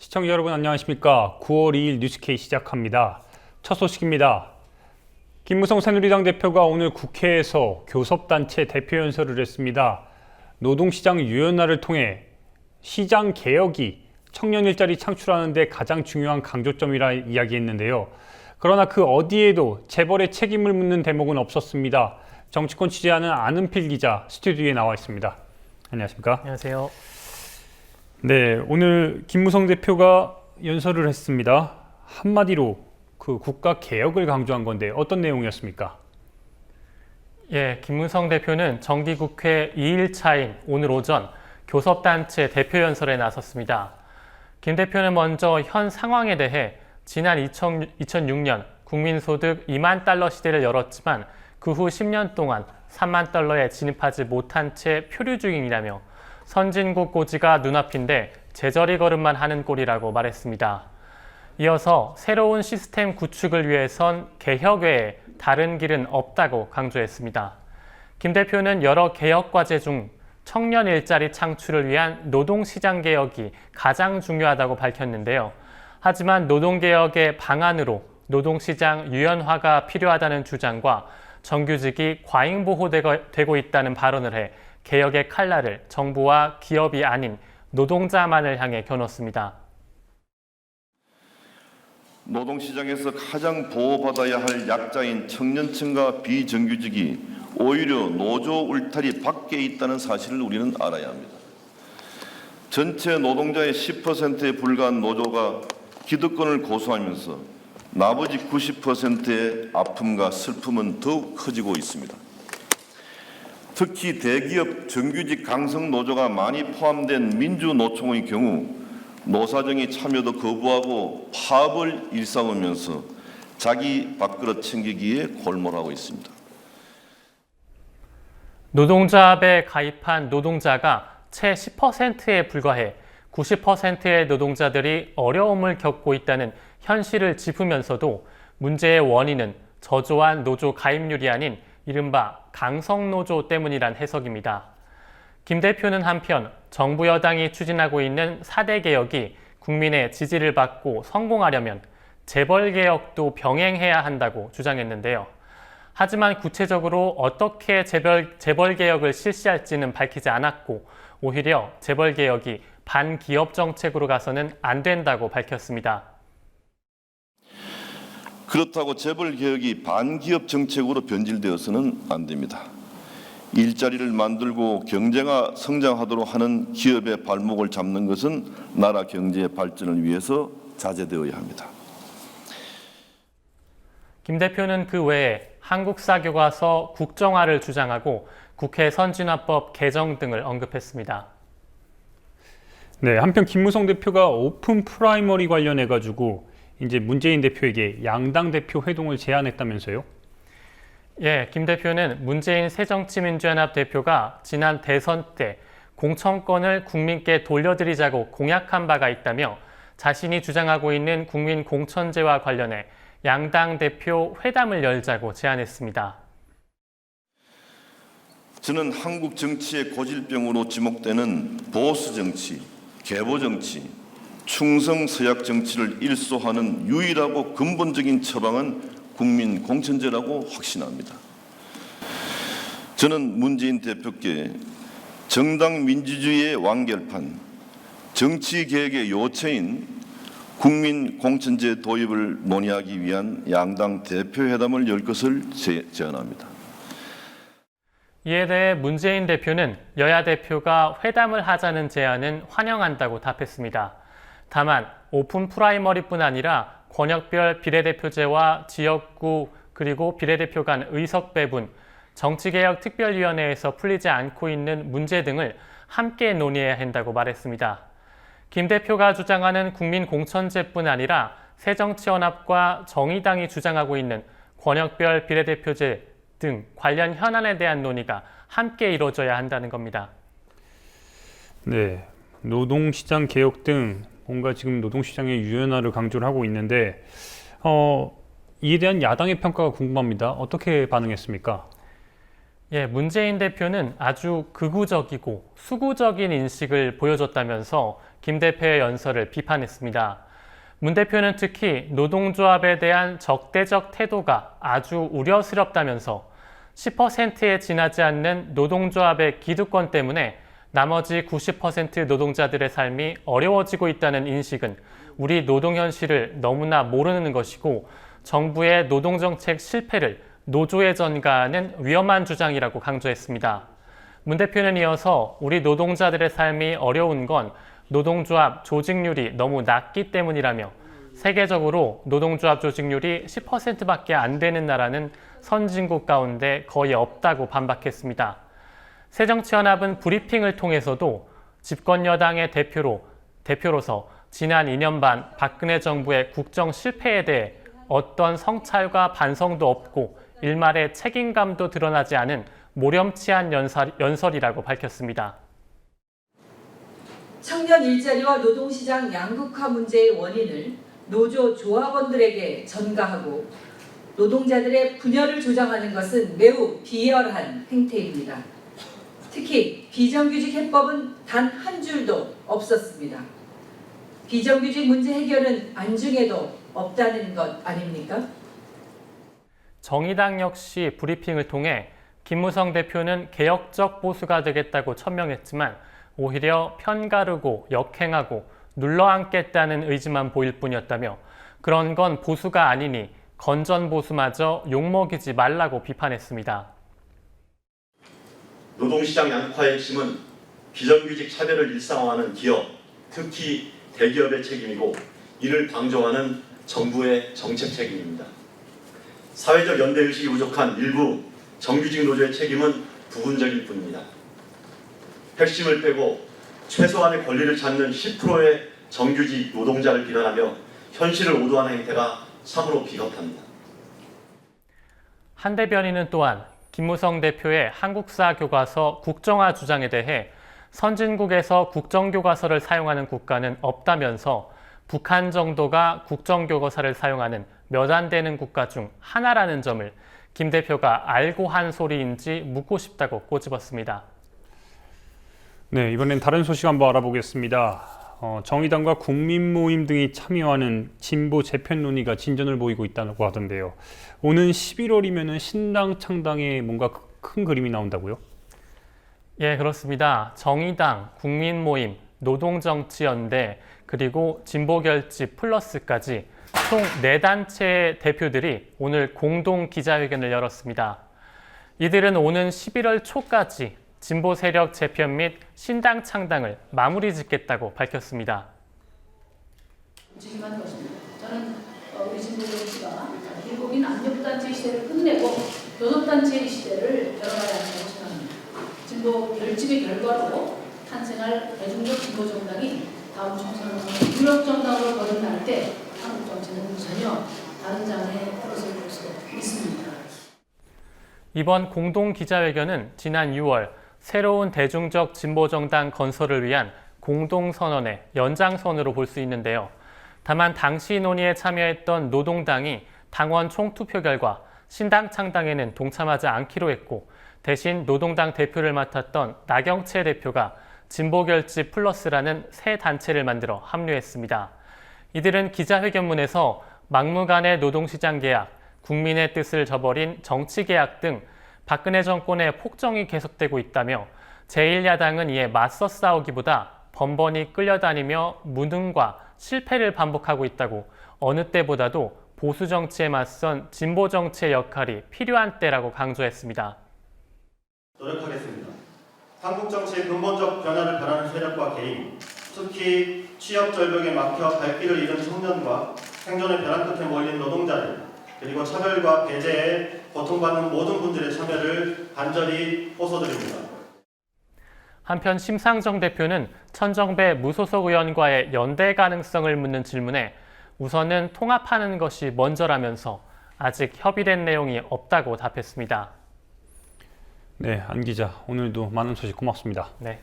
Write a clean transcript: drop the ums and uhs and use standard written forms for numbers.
시청자 여러분 안녕하십니까. 9월 2일 뉴스K 시작합니다. 첫 소식입니다. 김무성 새누리당 대표가 오늘 국회에서 교섭단체 대표 연설을 했습니다. 노동시장 유연화를 통해 시장 개혁이 청년 일자리 창출하는 데 가장 중요한 강조점이라 이야기했는데요. 그러나 그 어디에도 재벌의 책임을 묻는 대목은 없었습니다. 정치권 취재하는 안은필 기자 스튜디오에 나와 있습니다. 안녕하십니까? 안녕하세요. 네, 오늘 김무성 대표가 연설을 했습니다. 한마디로 그 국가 개혁을 강조한 건데 어떤 내용이었습니까? 김무성 대표는 정기국회 2일차인 오늘 오전 교섭단체 대표 연설에 나섰습니다. 김 대표는 먼저 현 상황에 대해 지난 2006년 국민소득 2만 달러 시대를 열었지만 그 후 10년 동안 3만 달러에 진입하지 못한 채 표류 중이라며 선진국 고지가 눈앞인데 제자리 걸음만 하는 꼴이라고 말했습니다. 이어서 새로운 시스템 구축을 위해선 개혁 외에 다른 길은 없다고 강조했습니다. 김 대표는 여러 개혁 과제 중 청년 일자리 창출을 위한 노동시장 개혁이 가장 중요하다고 밝혔는데요. 하지만 노동개혁의 방안으로 노동시장 유연화가 필요하다는 주장과 정규직이 과잉보호되고 있다는 발언을 해 개혁의 칼날을 정부와 기업이 아닌 노동자만을 향해 겨눴습니다. 노동시장에서 가장 보호받아야 할 약자인 청년층과 비정규직이 오히려 노조 울타리 밖에 있다는 사실을 우리는 알아야 합니다. 전체 노동자의 10%에 불과한 노조가 기득권을 고수하면서 나머지 90%의 아픔과 슬픔은 더욱 커지고 있습니다. 특히 대기업 정규직 강성 노조가 많이 포함된 민주노총의 경우 노사정이 참여도 거부하고 파업을 일삼으면서 자기 밥그릇 챙기기에 골몰하고 있습니다. 노동조합에 가입한 노동자가 채 10%에 불과해 90%의 노동자들이 어려움을 겪고 있다는 현실을 짚으면서도 문제의 원인은 저조한 노조 가입률이 아닌 이른바 강성노조 때문이란 해석입니다. 김 대표는 한편 정부 여당이 추진하고 있는 4대 개혁이 국민의 지지를 받고 성공하려면 재벌개혁도 병행해야 한다고 주장했는데요. 하지만 구체적으로 어떻게 재벌개혁을 실시할지는 밝히지 않았고 오히려 재벌개혁이 반기업 정책으로 가서는 안 된다고 밝혔습니다. 그렇다고 재벌개혁이 반기업 정책으로 변질되어서는 안 됩니다. 일자리를 만들고 경제가 성장하도록 하는 기업의 발목을 잡는 것은 나라 경제의 발전을 위해서 자제되어야 합니다. 김 대표는 그 외에 한국사교과서 국정화를 주장하고 국회 선진화법 개정 등을 언급했습니다. 네, 한편 김무성 대표가 오픈 프라이머리 관련해 가지고 이제 문재인 대표에게 양당 대표 회동을 제안했다면서요? 김 대표는 문재인 새정치민주연합 대표가 지난 대선 때 공천권을 국민께 돌려드리자고 공약한 바가 있다며 자신이 주장하고 있는 국민공천제와 관련해 양당 대표 회담을 열자고 제안했습니다. 저는 한국 정치의 고질병으로 지목되는 보수 정치, 계보 정치, 충성 서약 정치를 일소하는 유일하고 근본적인 처방은 국민 공천제라고 확신합니다. 저는 문재인 대표께 정당 민주주의의 완결판, 정치 개혁의 요체인 국민 공천제 도입을 논의하기 위한 양당 대표회담을 열 것을 제안합니다. 이에 대해 문재인 대표는 여야 대표가 회담을 하자는 제안은 환영한다고 답했습니다. 다만 오픈 프라이머리뿐 아니라 권역별 비례대표제와 지역구 그리고 비례대표 간 의석 배분, 정치개혁특별위원회에서 풀리지 않고 있는 문제 등을 함께 논의해야 한다고 말했습니다. 김 대표가 주장하는 국민공천제뿐 아니라 새정치연합과 정의당이 주장하고 있는 권역별 비례대표제 등 관련 현안에 대한 논의가 함께 이루어져야 한다는 겁니다. 네, 노동시장 개혁 등 뭔가 지금 노동시장의 유연화를 강조를 하고 있는데 이에 대한 야당의 평가가 궁금합니다. 어떻게 반응했습니까? 예, 문재인 대표는 아주 극우적이고 수구적인 인식을 보여줬다면서 김 대표의 연설을 비판했습니다. 문 대표는 특히 노동조합에 대한 적대적 태도가 아주 우려스럽다면서 10%에 지나지 않는 노동조합의 기득권 때문에 나머지 90% 노동자들의 삶이 어려워지고 있다는 인식은 우리 노동 현실을 너무나 모르는 것이고 정부의 노동정책 실패를 노조에 전가하는 위험한 주장이라고 강조했습니다. 문 대표는 이어서 우리 노동자들의 삶이 어려운 건 노동조합 조직률이 너무 낮기 때문이라며 세계적으로 노동조합 조직률이 10%밖에 안 되는 나라는 선진국 가운데 거의 없다고 반박했습니다. 새정치연합은 브리핑을 통해서도 집권여당의 대표로서 지난 2년 반 박근혜 정부의 국정 실패에 대해 어떤 성찰과 반성도 없고 일말의 책임감도 드러나지 않은 모렴치한 연설이라고 밝혔습니다. 청년 일자리와 노동시장 양극화 문제의 원인을 노조 조합원들에게 전가하고 노동자들의 분열을 조장하는 것은 매우 비열한 행태입니다. 특히 비정규직 해법은 단 한 줄도 없었습니다. 비정규직 문제 해결은 안중에도 없다는 것 아닙니까? 정의당 역시 브리핑을 통해 김무성 대표는 개혁적 보수가 되겠다고 천명했지만 오히려 편가르고 역행하고 눌러앉겠다는 의지만 보일 뿐이었다며 그런 건 보수가 아니니 건전 보수마저 욕먹이지 말라고 비판했습니다. 노동시장 양극화의 핵심은 비정규직 차별을 일상화하는 기업, 특히 대기업의 책임이고 이를 방조하는 정부의 정책 책임입니다. 사회적 연대의식이 부족한 일부 정규직 노조의 책임은 부분적일 뿐입니다. 핵심을 빼고 최소한의 권리를 찾는 10%의 정규직 노동자를 비난하며 현실을 오도하는 행태가 참으로 비겁합니다. 한 대변인은 또한 김무성 대표의 한국사 교과서 국정화 주장에 대해 선진국에서 국정교과서를 사용하는 국가는 없다면서 북한 정도가 국정교과서를 사용하는 몇 안 되는 국가 중 하나라는 점을 김 대표가 알고 한 소리인지 묻고 싶다고 꼬집었습니다. 네, 이번엔 다른 소식 한번 알아보겠습니다. 정의당과 국민모임 등이 참여하는 진보 재편 논의가 진전을 보이고 있다고 하던데요. 오는 11월이면 신당 창당에 뭔가 큰 그림이 나온다고요? 예, 그렇습니다. 정의당, 국민모임, 노동정치연대, 그리고 진보결집 플러스까지 총 4단체의 대표들이 오늘 공동 기자회견을 열었습니다. 이들은 오는 11월 초까지 진보 세력 재편 및 신당 창당을 마무리 짓겠다고 밝혔습니다. 움직임한 것입니다. 저는 우리 진보정치가 결국인 압력단체 시대를 끝내고 교섭단체의 시대를 열어가야 한다고 생각합니다. 진보 결집의 결과로 탄생할 대중적 진보정당이 다음 총선을 통해 유력정당으로 거듭날 때 한국 정치는 전혀 다른 장에 들어설 것으로 믿습니다. 이번 공동 기자회견은 지난 6월 새로운 대중적 진보정당 건설을 위한 공동선언의 연장선으로 볼 수 있는데요. 다만 당시 논의에 참여했던 노동당이 당원 총투표 결과 신당 창당에는 동참하지 않기로 했고 대신 노동당 대표를 맡았던 나경채 대표가 진보결집 플러스라는 새 단체를 만들어 합류했습니다. 이들은 기자회견문에서 막무가내 노동시장 개혁, 국민의 뜻을 저버린 정치개혁 등 박근혜 정권의 폭정이 계속되고 있다며 제1야당은 이에 맞서 싸우기보다 번번이 끌려다니며 무능과 실패를 반복하고 있다고 어느 때보다도 보수 정치에 맞선 진보 정치의 역할이 필요한 때라고 강조했습니다. 노력하겠습니다. 한국 정치의 근본적 변화를 바라는 세력과 개인, 특히 취업 절벽에 막혀 갈 길을 잃은 청년과 생존의 벼랑 끝에 몰린 노동자들, 그리고 차별과 배제에 고통받는 모든 분들의 참여를 간절히 호소드립니다. 한편 심상정 대표는 천정배 무소속 의원과의 연대 가능성을 묻는 질문에 우선은 통합하는 것이 먼저라면서 아직 협의된 내용이 없다고 답했습니다. 네, 안 기자, 오늘도 많은 소식 고맙습니다. 네.